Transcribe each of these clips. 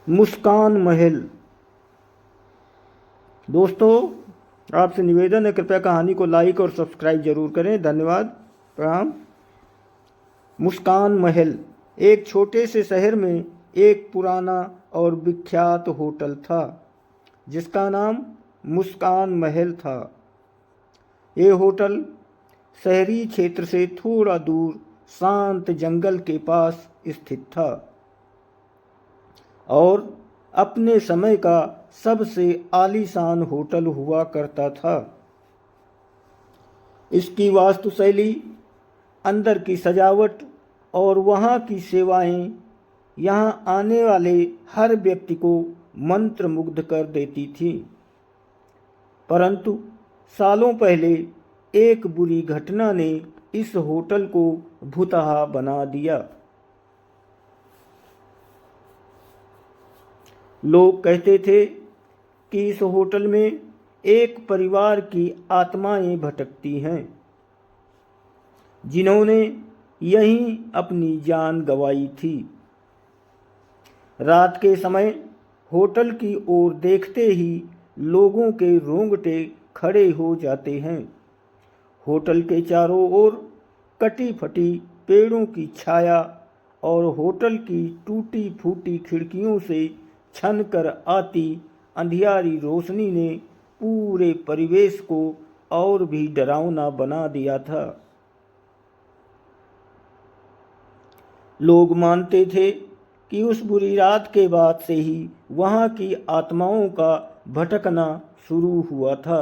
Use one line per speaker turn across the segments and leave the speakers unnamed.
मुस्कान महल। दोस्तों, आपसे निवेदन है, कृपया कहानी को लाइक और सब्सक्राइब जरूर करें। धन्यवाद। प्रणाम। मुस्कान महल। एक छोटे से शहर में एक पुराना और विख्यात होटल था जिसका नाम मुस्कान महल था। ये होटल शहरी क्षेत्र से थोड़ा दूर शांत जंगल के पास स्थित था और अपने समय का सबसे आलीशान होटल हुआ करता था। इसकी वास्तुशैली, अंदर की सजावट और वहाँ की सेवाएं यहाँ आने वाले हर व्यक्ति को मंत्रमुग्ध कर देती थी। परंतु सालों पहले एक बुरी घटना ने इस होटल को भुतहा बना दिया। लोग कहते थे कि इस होटल में एक परिवार की आत्माएं भटकती हैं जिन्होंने यहीं अपनी जान गंवाई थी। रात के समय होटल की ओर देखते ही लोगों के रोंगटे खड़े हो जाते हैं। होटल के चारों ओर कटी फटी पेड़ों की छाया और होटल की टूटी फूटी खिड़कियों से छनकर आती अंधियारी रोशनी ने पूरे परिवेश को और भी डरावना बना दिया था। लोग मानते थे कि उस बुरी रात के बाद से ही वहाँ की आत्माओं का भटकना शुरू हुआ था।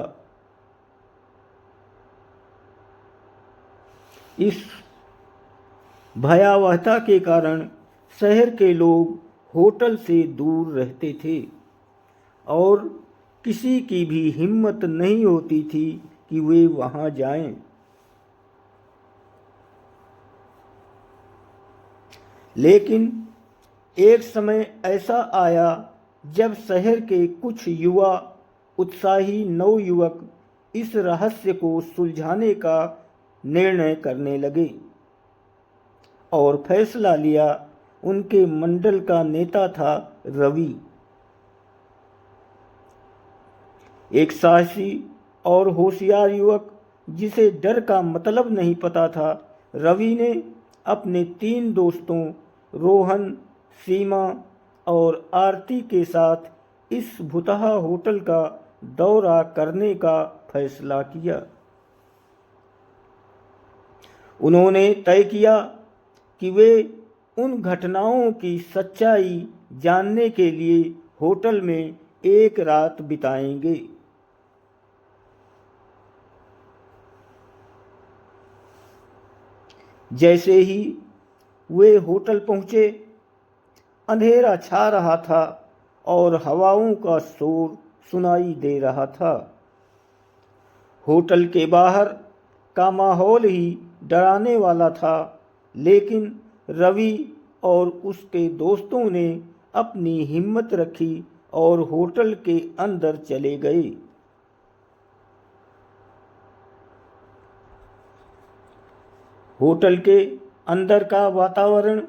इस भयावहता के कारण शहर के लोग होटल से दूर रहते थे और किसी की भी हिम्मत नहीं होती थी कि वे वहां जाएं। लेकिन एक समय ऐसा आया जब शहर के कुछ युवा उत्साही नवयुवक इस रहस्य को सुलझाने का निर्णय करने लगे और फैसला लिया। उनके मंडल का नेता था रवि, एक साहसी और होशियार युवक जिसे डर का मतलब नहीं पता था। रवि ने अपने 3 दोस्तों रोहन, सीमा और आरती के साथ इस भुतहा होटल का दौरा करने का फैसला किया। उन्होंने तय किया कि वे उन घटनाओं की सच्चाई जानने के लिए होटल में एक रात बिताएंगे। जैसे ही वे होटल पहुंचे, अंधेरा छा रहा था और हवाओं का शोर सुनाई दे रहा था। होटल के बाहर का माहौल ही डराने वाला था, लेकिन रवि और उसके दोस्तों ने अपनी हिम्मत रखी और होटल के अंदर चले गए। होटल के अंदर का वातावरण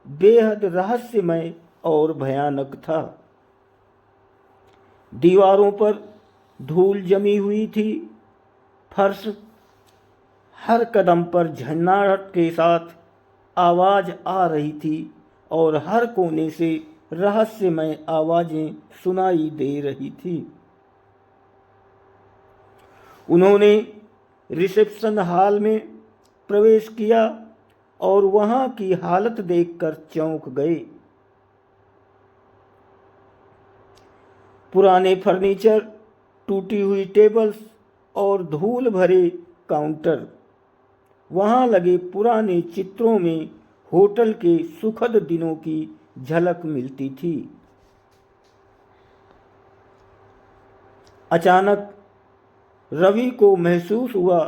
बेहद रहस्यमय और भयानक था। दीवारों पर धूल जमी हुई थी, फर्श हर कदम पर झन्नाट के साथ आवाज आ रही थी और हर कोने से रहस्यमय आवाजें सुनाई दे रही थी। उन्होंने रिसेप्शन हॉल में प्रवेश किया और वहां की हालत देखकर चौंक गए। पुराने फर्नीचर, टूटी हुई टेबल्स और धूल भरे काउंटर, वहां लगे पुराने चित्रों में होटल के सुखद दिनों की झलक मिलती थी। अचानक रवि को महसूस हुआ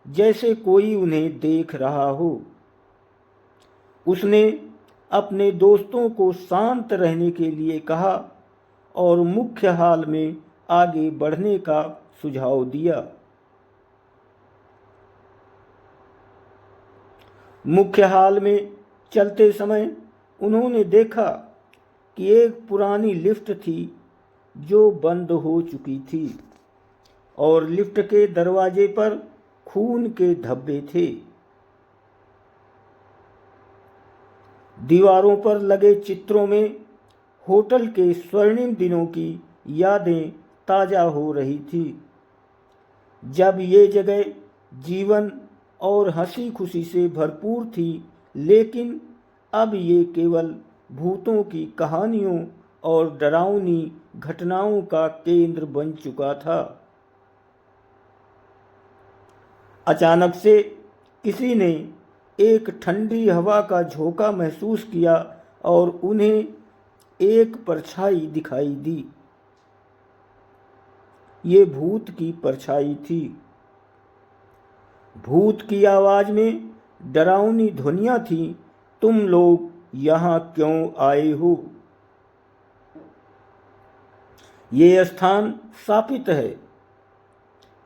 जैसे कोई उन्हें देख रहा हो। उसने अपने दोस्तों को शांत रहने के लिए कहा और मुख्य हॉल में आगे बढ़ने का सुझाव दिया। मुख्य हॉल में चलते समय उन्होंने देखा कि एक पुरानी लिफ्ट थी जो बंद हो चुकी थी और लिफ्ट के दरवाजे पर खून के धब्बे थे। दीवारों पर लगे चित्रों में होटल के स्वर्णिम दिनों की यादें ताजा हो रही थी, जब ये जगह जीवन और हंसी खुशी से भरपूर थी। लेकिन अब ये केवल भूतों की कहानियों और डरावनी घटनाओं का केंद्र बन चुका था। अचानक से किसी ने एक ठंडी हवा का झोंका महसूस किया और उन्हें एक परछाई दिखाई दी। ये भूत की परछाई थी। भूत की आवाज में डरावनी ध्वनियां थीं। तुम लोग यहाँ क्यों आए हो? ये स्थान शापित है।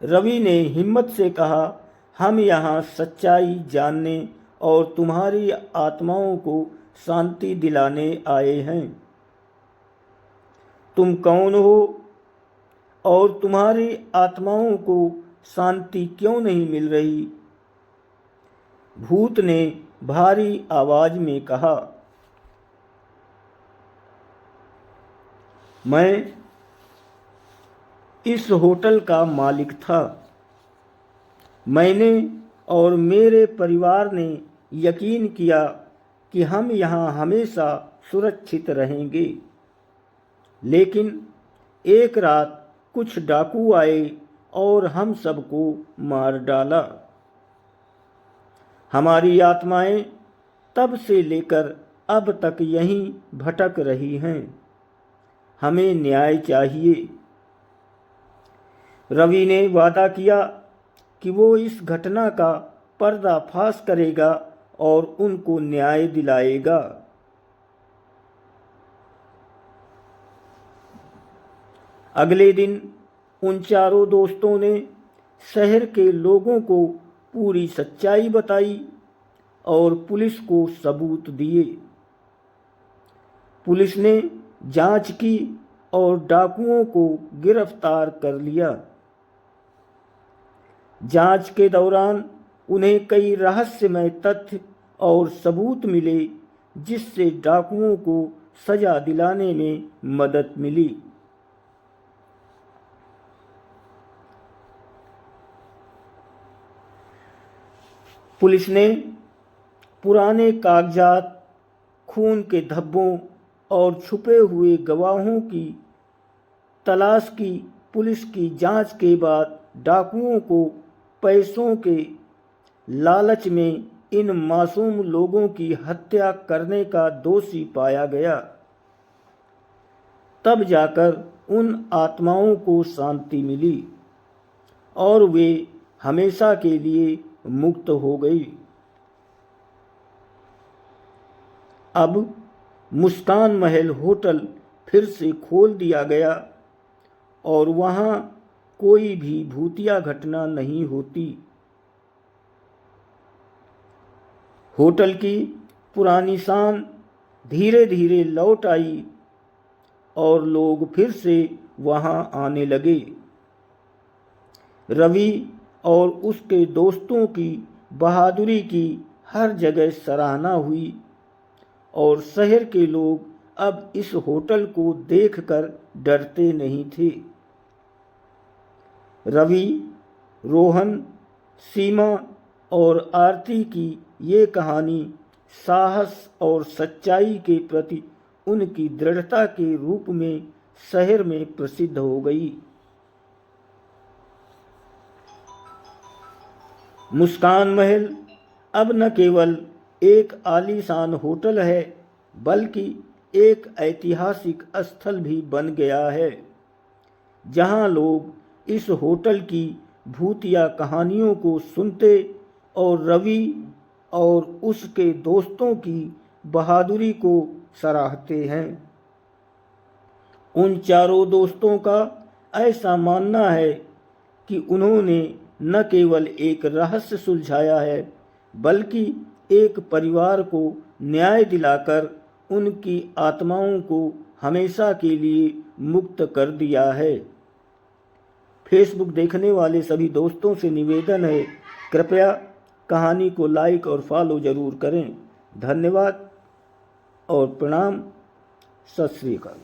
रवि ने हिम्मत से कहा, हम यहाँ सच्चाई जानने और तुम्हारी आत्माओं को शांति दिलाने आए हैं। तुम कौन हो और तुम्हारी आत्माओं को शांति क्यों नहीं मिल रही? भूत ने भारी आवाज में कहा। मैं इस होटल का मालिक था। मैंने और मेरे परिवार ने यकीन किया कि हम यहाँ हमेशा सुरक्षित रहेंगे। लेकिन एक रात कुछ डाकू आए और हम सबको मार डाला। हमारी आत्माएं तब से लेकर अब तक यहीं भटक रही हैं। हमें न्याय चाहिए। रवि ने वादा किया कि वो इस घटना का पर्दाफाश करेगा और उनको न्याय दिलाएगा। अगले दिन उन चारों दोस्तों ने शहर के लोगों को पूरी सच्चाई बताई और पुलिस को सबूत दिए। पुलिस ने जांच की और डाकुओं को गिरफ्तार कर लिया। जांच के दौरान उन्हें कई रहस्यमय तथ्य और सबूत मिले, जिससे डाकुओं को सजा दिलाने में मदद मिली। पुलिस ने पुराने कागजात, खून के धब्बों और छुपे हुए गवाहों की तलाश की। पुलिस की जांच के बाद डाकुओं को पैसों के लालच में इन मासूम लोगों की हत्या करने का दोषी पाया गया। तब जाकर उन आत्माओं को शांति मिली और वे हमेशा के लिए मुक्त हो गई। अब मुस्कान महल होटल फिर से खोल दिया गया और वहाँ कोई भी भूतिया घटना नहीं होती। होटल की पुरानी शान धीरे धीरे लौट आई और लोग फिर से वहाँ आने लगे। रवि और उसके दोस्तों की बहादुरी की हर जगह सराहना हुई और शहर के लोग अब इस होटल को देखकर डरते नहीं थे। रवि, रोहन, सीमा और आरती की ये कहानी साहस और सच्चाई के प्रति उनकी दृढ़ता के रूप में शहर में प्रसिद्ध हो गई। मुस्कान महल अब न केवल एक आलीशान होटल है, बल्कि एक ऐतिहासिक स्थल भी बन गया है, जहां लोग इस होटल की भूतिया कहानियों को सुनते और रवि और उसके दोस्तों की बहादुरी को सराहते हैं। उन चारों दोस्तों का ऐसा मानना है कि उन्होंने न केवल एक रहस्य सुलझाया है, बल्कि एक परिवार को न्याय दिलाकर उनकी आत्माओं को हमेशा के लिए मुक्त कर दिया है। फेसबुक देखने वाले सभी दोस्तों से निवेदन है, कृपया कहानी को लाइक और फॉलो ज़रूर करें। धन्यवाद और प्रणाम। सत श्री अकाल।